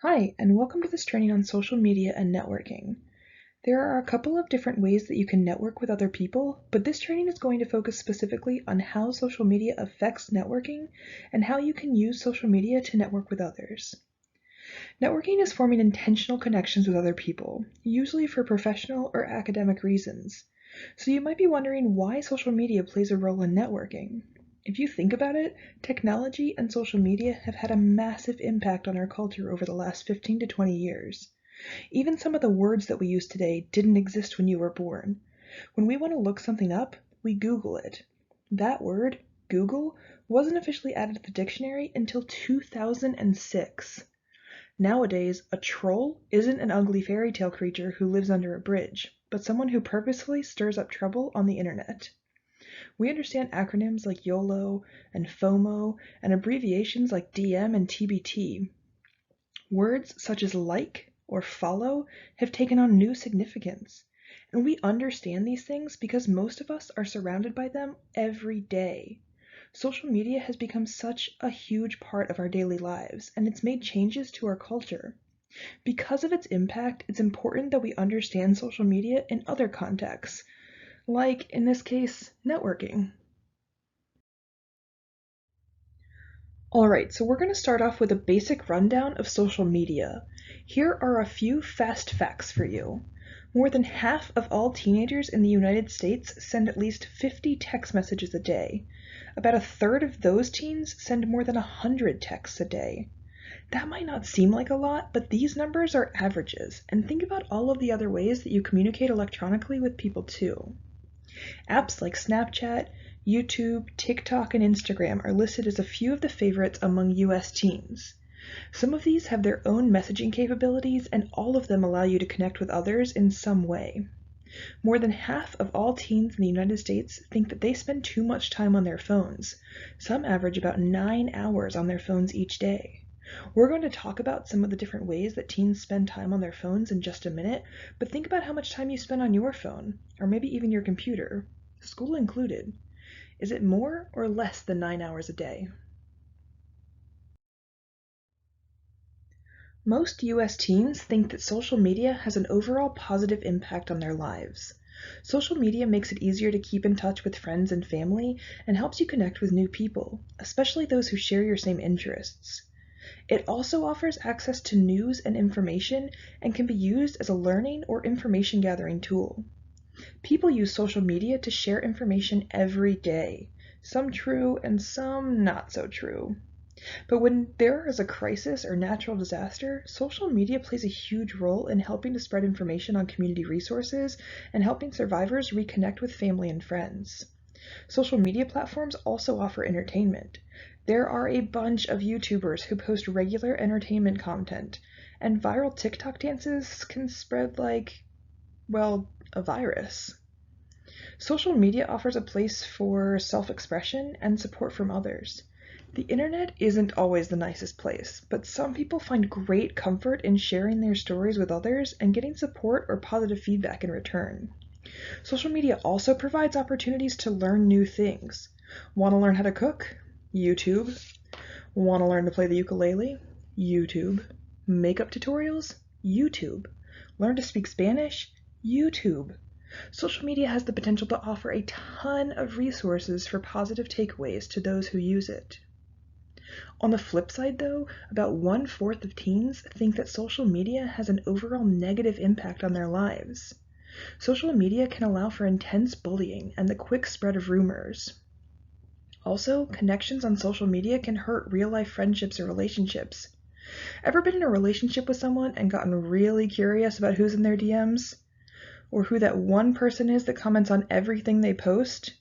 Hi, and welcome to this training on social media and networking. There are a couple of different ways that you can network with other people, but this training is going to focus specifically on how social media affects networking and how you can use social media to network with others. Networking is forming intentional connections with other people, usually for professional or academic reasons. So you might be wondering why social media plays a role in networking. If you think about it, technology and social media have had a massive impact on our culture over the last 15 to 20 years. Even some of the words that we use today didn't exist when you were born. When we want to look something up, we Google it. That word, Google, wasn't officially added to the dictionary until 2006. Nowadays, a troll isn't an ugly fairy tale creature who lives under a bridge, but someone who purposefully stirs up trouble on the internet. We understand acronyms like YOLO and FOMO and abbreviations like DM and TBT. Words such as like or follow have taken on new significance, and we understand these things because most of us are surrounded by them every day. Social media has become such a huge part of our daily lives, and it's made changes to our culture. Because of its impact, it's important that we understand social media in other contexts, like, in this case, networking. Alright, so we're going to start off with a basic rundown of social media. Here are a few fast facts for you. More than half of all teenagers in the United States send at least 50 text messages a day. About a third of those teens send more than 100 texts a day. That might not seem like a lot, but these numbers are averages, and think about all of the other ways that you communicate electronically with people too. Apps like Snapchat, YouTube, TikTok, and Instagram are listed as a few of the favorites among US teens. Some of these have their own messaging capabilities, and all of them allow you to connect with others in some way. More than half of all teens in the United States think that they spend too much time on their phones. Some average about 9 hours on their phones each day. We're going to talk about some of the different ways that teens spend time on their phones in just a minute, but think about how much time you spend on your phone, or maybe even your computer, school included. Is it more or less than 9 hours a day? Most US teens think that social media has an overall positive impact on their lives. Social media makes it easier to keep in touch with friends and family and helps you connect with new people, especially those who share your same interests. It also offers access to news and information and can be used as a learning or information gathering tool. People use social media to share information every day, some true and some not so true. But when there is a crisis or natural disaster, social media plays a huge role in helping to spread information on community resources and helping survivors reconnect with family and friends. Social media platforms also offer entertainment. There are a bunch of YouTubers who post regular entertainment content, and viral TikTok dances can spread like, well, a virus. Social media offers a place for self-expression and support from others. The internet isn't always the nicest place, but some people find great comfort in sharing their stories with others and getting support or positive feedback in return. Social media also provides opportunities to learn new things. Want to learn how to cook? YouTube. Want to learn to play the ukulele? YouTube. Makeup tutorials? YouTube. Learn to speak Spanish? YouTube. Social media has the potential to offer a ton of resources for positive takeaways to those who use it. On the flip side, though, about 1/4 of teens think that social media has an overall negative impact on their lives. Social media can allow for intense bullying and the quick spread of rumors. Also, connections on social media can hurt real-life friendships or relationships. Ever been in a relationship with someone and gotten really curious about who's in their DMs? Or who that one person is that comments on everything they post?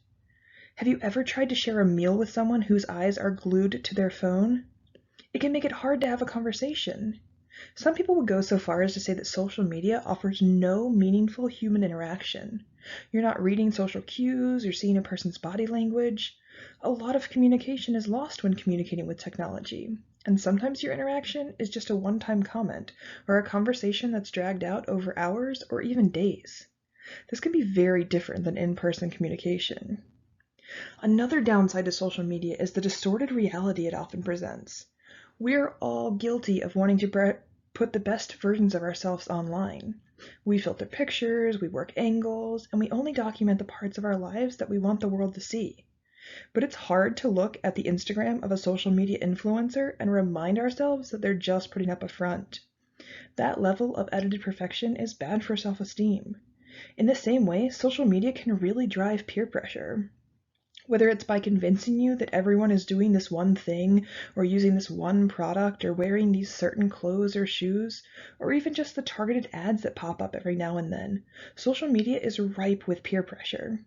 Have you ever tried to share a meal with someone whose eyes are glued to their phone? It can make it hard to have a conversation. Some people would go so far as to say that social media offers no meaningful human interaction. You're not reading social cues or seeing a person's body language. A lot of communication is lost when communicating with technology, and sometimes your interaction is just a one-time comment or a conversation that's dragged out over hours or even days. This can be very different than in-person communication. Another downside to social media is the distorted reality it often presents. We're all guilty of wanting to put the best versions of ourselves online. We filter pictures, we work angles, and we only document the parts of our lives that we want the world to see. But it's hard to look at the Instagram of a social media influencer and remind ourselves that they're just putting up a front. That level of edited perfection is bad for self-esteem. In the same way, social media can really drive peer pressure. Whether it's by convincing you that everyone is doing this one thing, or using this one product, or wearing these certain clothes or shoes, or even just the targeted ads that pop up every now and then, social media is ripe with peer pressure.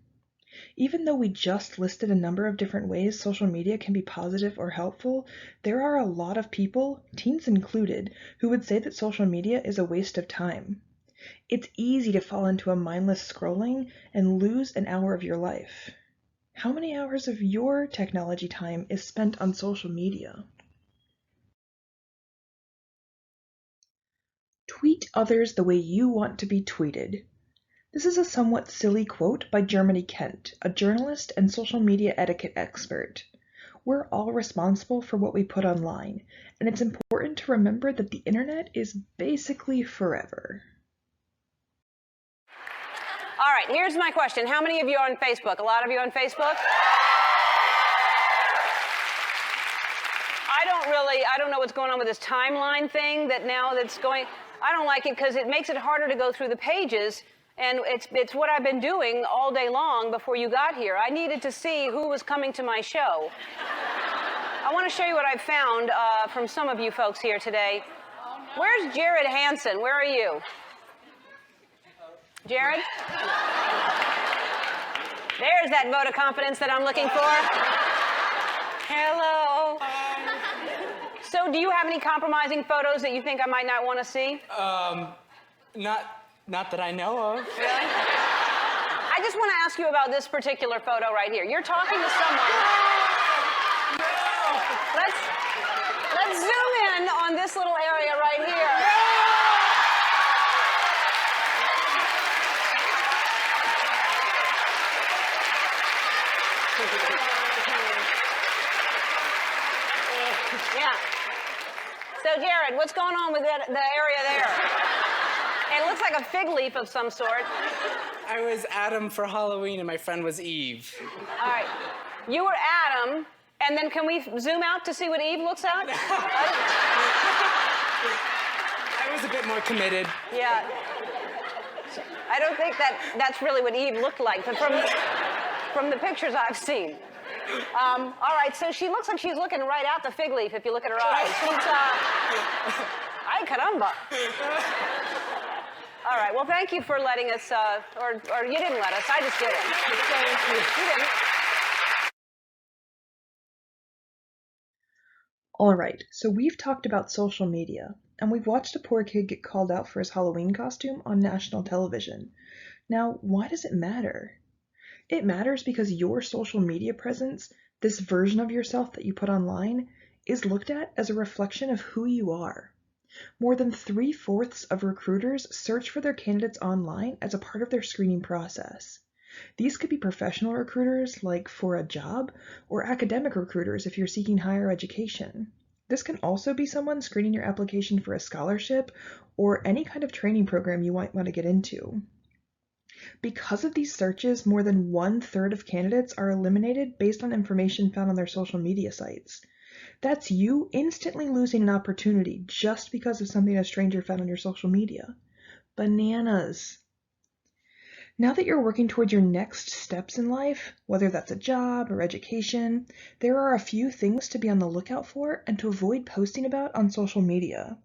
Even though we just listed a number of different ways social media can be positive or helpful, there are a lot of people, teens included, who would say that social media is a waste of time. It's easy to fall into a mindless scrolling and lose an hour of your life. How many hours of your technology time is spent on social media? Tweet others the way you want to be tweeted. This is a somewhat silly quote by Germany Kent, a journalist and social media etiquette expert. We're all responsible for what we put online, and it's important to remember that the internet is basically forever. All right, here's my question. How many of you are on Facebook? A lot of you on Facebook? I don't know what's going on with this timeline thing that's going. I don't like it because it makes it harder to go through the pages, and it's what I've been doing all day long before you got here. I needed to see who was coming to my show. I want to show you what I found from some of you folks here today. Where's Jared Hansen? Where are you? Jared? There's that vote of confidence that I'm looking for. Hello. So do you have any compromising photos that you think I might not want to see? Not that I know of. Really? I just want to ask you about this particular photo right here. You're talking to someone. Let's zoom in on this little area right here. Yeah. So, Jared, what's going on with the area there? It looks like a fig leaf of some sort. I was Adam for Halloween and my friend was Eve. All right. You were Adam, and then can we zoom out to see what Eve looks like? I was a bit more committed. Yeah. I don't think that's really what Eve looked like from the pictures I've seen. All right, so she looks like she's looking right at the fig leaf if you look at her eyes. Ay caramba. All right, well, thank you for letting us, or you didn't let us, I just did it. You didn't. All right, so we've talked about social media, and we've watched a poor kid get called out for his Halloween costume on national television. Now, why does it matter? It matters because your social media presence, this version of yourself that you put online, is looked at as a reflection of who you are. More than 3/4 of recruiters search for their candidates online as a part of their screening process. These could be professional recruiters, like for a job, or academic recruiters if you're seeking higher education. This can also be someone screening your application for a scholarship or any kind of training program you might want to get into. Because of these searches, more than 1/3 of candidates are eliminated based on information found on their social media sites. That's you instantly losing an opportunity just because of something a stranger found on your social media. Bananas. Now that you're working towards your next steps in life, whether that's a job or education, there are a few things to be on the lookout for and to avoid posting about on social media.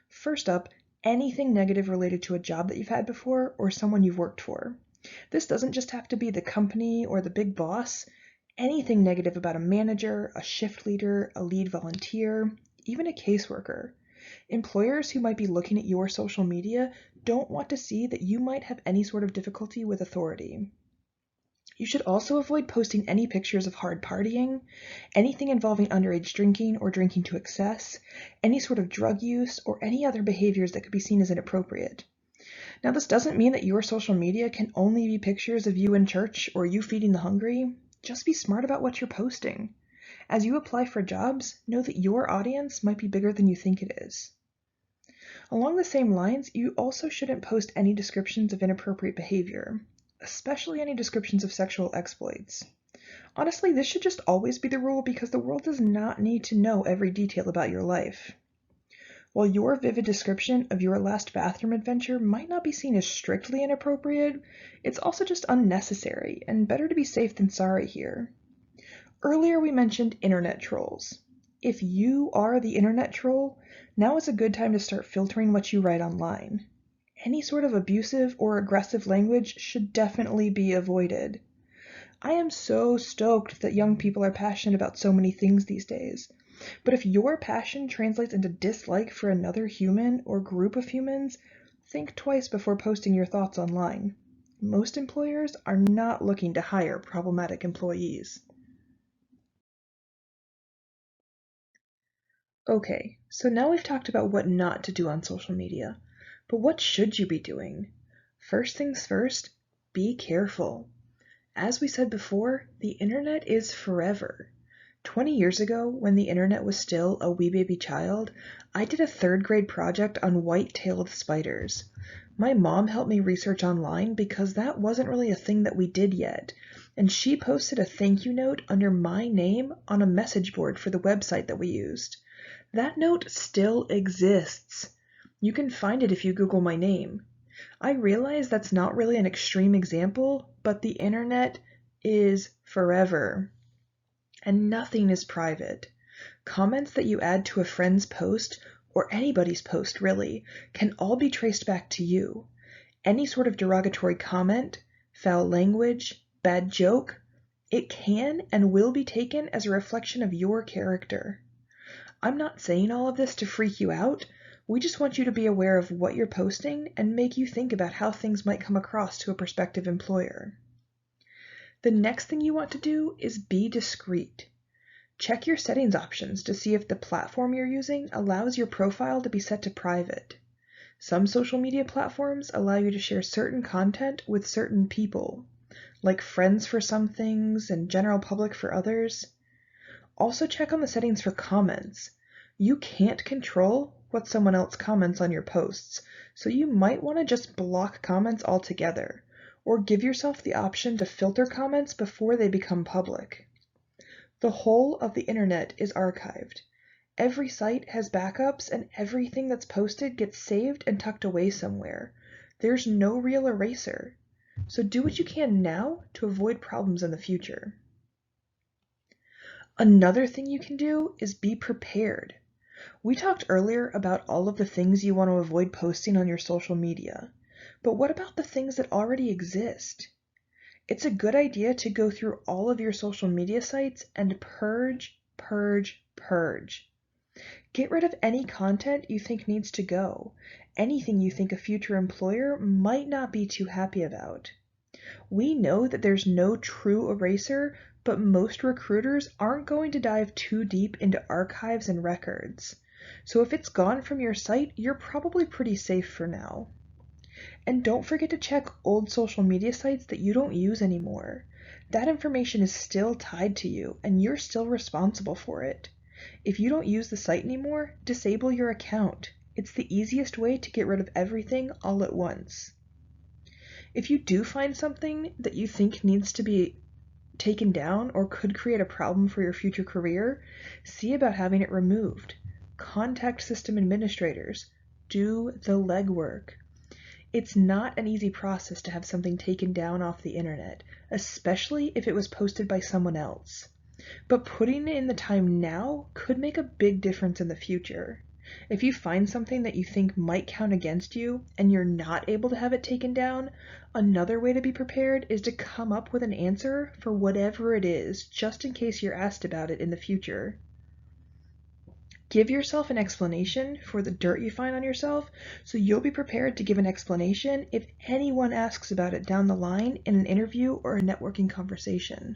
First up, anything negative related to a job that you've had before or someone you've worked for. This doesn't just have to be the company or the big boss. Anything negative about a manager, a shift leader, a lead volunteer, even a caseworker. Employers who might be looking at your social media don't want to see that you might have any sort of difficulty with authority. You should also avoid posting any pictures of hard partying, anything involving underage drinking or drinking to excess, any sort of drug use, or any other behaviors that could be seen as inappropriate. Now, this doesn't mean that your social media can only be pictures of you in church or you feeding the hungry. Just be smart about what you're posting. As you apply for jobs, know that your audience might be bigger than you think it is. Along the same lines, you also shouldn't post any descriptions of inappropriate behavior, especially any descriptions of sexual exploits. Honestly, this should just always be the rule because the world does not need to know every detail about your life. While your vivid description of your last bathroom adventure might not be seen as strictly inappropriate, it's also just unnecessary, and better to be safe than sorry here. Earlier we mentioned internet trolls. If you are the internet troll, now is a good time to start filtering what you write online. Any sort of abusive or aggressive language should definitely be avoided. I am so stoked that young people are passionate about so many things these days. But if your passion translates into dislike for another human or group of humans, think twice before posting your thoughts online. Most employers are not looking to hire problematic employees. Okay, so now we've talked about what not to do on social media, but what should you be doing? First things first, be careful. As we said before, the internet is forever. 20 years ago, when the internet was still a wee baby child, I did a third grade project on white-tailed spiders. My mom helped me research online because that wasn't really a thing that we did yet, and she posted a thank you note under my name on a message board for the website that we used. That note still exists. You can find it if you Google my name. I realize that's not really an extreme example, but the internet is forever. And nothing is private. Comments that you add to a friend's post, or anybody's post really, can all be traced back to you. Any sort of derogatory comment, foul language, bad joke, it can and will be taken as a reflection of your character. I'm not saying all of this to freak you out. We just want you to be aware of what you're posting and make you think about how things might come across to a prospective employer. The next thing you want to do is be discreet. Check your settings options to see if the platform you're using allows your profile to be set to private. Some social media platforms allow you to share certain content with certain people, like friends for some things and general public for others. Also check on the settings for comments. You can't control what someone else comments on your posts, so you might want to just block comments altogether, or give yourself the option to filter comments before they become public. The whole of the internet is archived. Every site has backups and everything that's posted gets saved and tucked away somewhere. There's no real eraser. So do what you can now to avoid problems in the future. Another thing you can do is be prepared. We talked earlier about all of the things you want to avoid posting on your social media, but what about the things that already exist? It's a good idea to go through all of your social media sites and purge. Get rid of any content you think needs to go, anything you think a future employer might not be too happy about. We know that there's no true eraser, but most recruiters aren't going to dive too deep into archives and records. So if it's gone from your site, you're probably pretty safe for now. And don't forget to check old social media sites that you don't use anymore. That information is still tied to you, and you're still responsible for it. If you don't use the site anymore, disable your account. It's the easiest way to get rid of everything all at once. If you do find something that you think needs to be taken down or could create a problem for your future career, see about having it removed. Contact system administrators. Do the legwork. It's not an easy process to have something taken down off the internet, especially if it was posted by someone else. But putting in the time now could make a big difference in the future. If you find something that you think might count against you and you're not able to have it taken down, another way to be prepared is to come up with an answer for whatever it is, just in case you're asked about it in the future. Give yourself an explanation for the dirt you find on yourself, so you'll be prepared to give an explanation if anyone asks about it down the line in an interview or a networking conversation.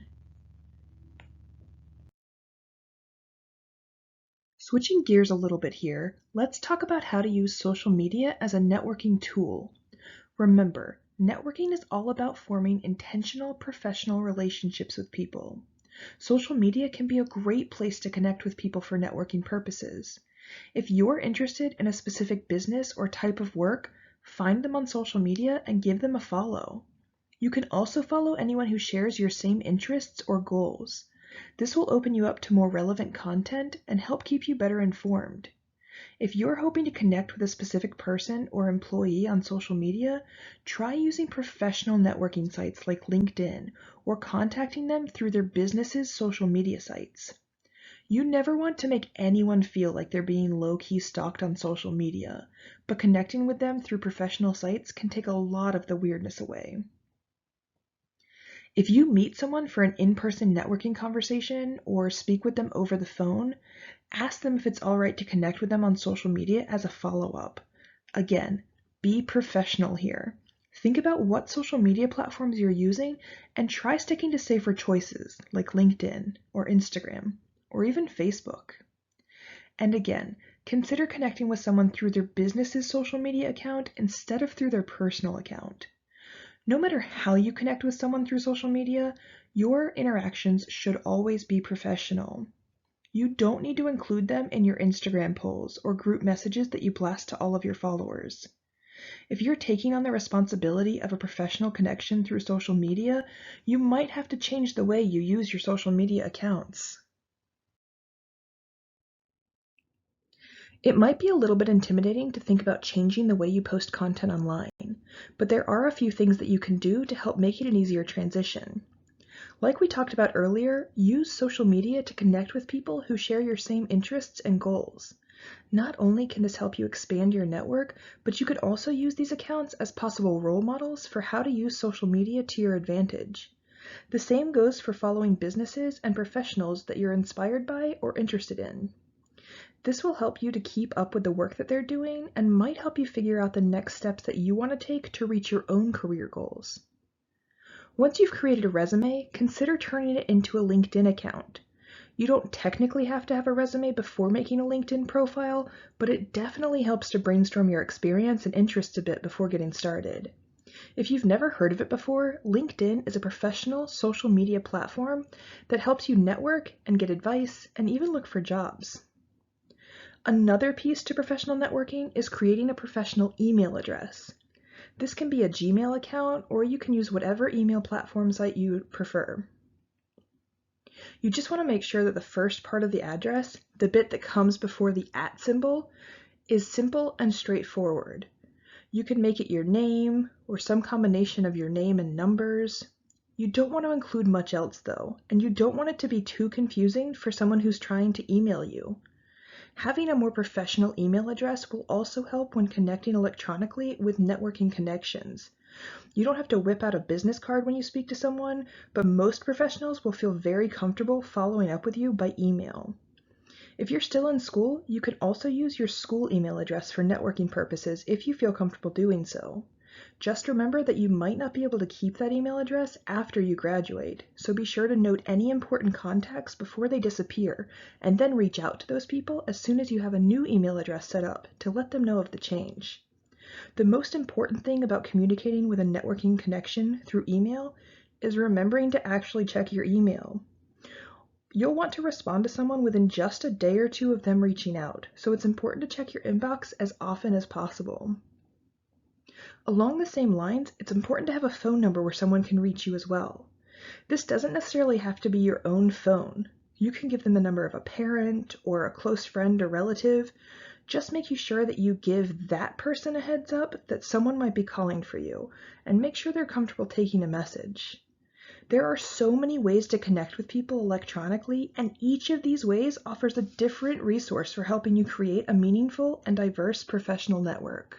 Switching gears a little bit here, let's talk about how to use social media as a networking tool. Remember, networking is all about forming intentional professional relationships with people. Social media can be a great place to connect with people for networking purposes. If you're interested in a specific business or type of work, find them on social media and give them a follow. You can also follow anyone who shares your same interests or goals. This will open you up to more relevant content and help keep you better informed. If you're hoping to connect with a specific person or employee on social media, try using professional networking sites like LinkedIn or contacting them through their business's social media sites. You never want to make anyone feel like they're being low-key stalked on social media, but connecting with them through professional sites can take a lot of the weirdness away. If you meet someone for an in-person networking conversation or speak with them over the phone, ask them if it's all right to connect with them on social media as a follow-up. Again, be professional here. Think about what social media platforms you're using and try sticking to safer choices like LinkedIn or Instagram or even Facebook. And again, consider connecting with someone through their business's social media account instead of through their personal account. No matter how you connect with someone through social media, your interactions should always be professional. You don't need to include them in your Instagram polls or group messages that you blast to all of your followers. If you're taking on the responsibility of a professional connection through social media, you might have to change the way you use your social media accounts. It might be a little bit intimidating to think about changing the way you post content online, but there are a few things that you can do to help make it an easier transition. Like we talked about earlier, use social media to connect with people who share your same interests and goals. Not only can this help you expand your network, but you could also use these accounts as possible role models for how to use social media to your advantage. The same goes for following businesses and professionals that you're inspired by or interested in. This will help you to keep up with the work that they're doing and might help you figure out the next steps that you want to take to reach your own career goals. Once you've created a resume, consider turning it into a LinkedIn account. You don't technically have to have a resume before making a LinkedIn profile, but it definitely helps to brainstorm your experience and interests a bit before getting started. If you've never heard of it before, LinkedIn is a professional social media platform that helps you network and get advice and even look for jobs. Another piece to professional networking is creating a professional email address. This can be a Gmail account, or you can use whatever email platform site you prefer. You just want to make sure that the first part of the address, the bit that comes before the @ symbol, is simple and straightforward. You can make it your name, or some combination of your name and numbers. You don't want to include much else though, and you don't want it to be too confusing for someone who's trying to email you. Having a more professional email address will also help when connecting electronically with networking connections. You don't have to whip out a business card when you speak to someone, but most professionals will feel very comfortable following up with you by email. If you're still in school, you can also use your school email address for networking purposes if you feel comfortable doing so. Just remember that you might not be able to keep that email address after you graduate, so be sure to note any important contacts before they disappear, and then reach out to those people as soon as you have a new email address set up to let them know of the change. The most important thing about communicating with a networking connection through email is remembering to actually check your email. You'll want to respond to someone within just a day or two of them reaching out, so it's important to check your inbox as often as possible. Along the same lines, it's important to have a phone number where someone can reach you as well. This doesn't necessarily have to be your own phone. You can give them the number of a parent or a close friend or relative. Just making sure that you give that person a heads up that someone might be calling for you, and make sure they're comfortable taking a message. There are so many ways to connect with people electronically, and each of these ways offers a different resource for helping you create a meaningful and diverse professional network.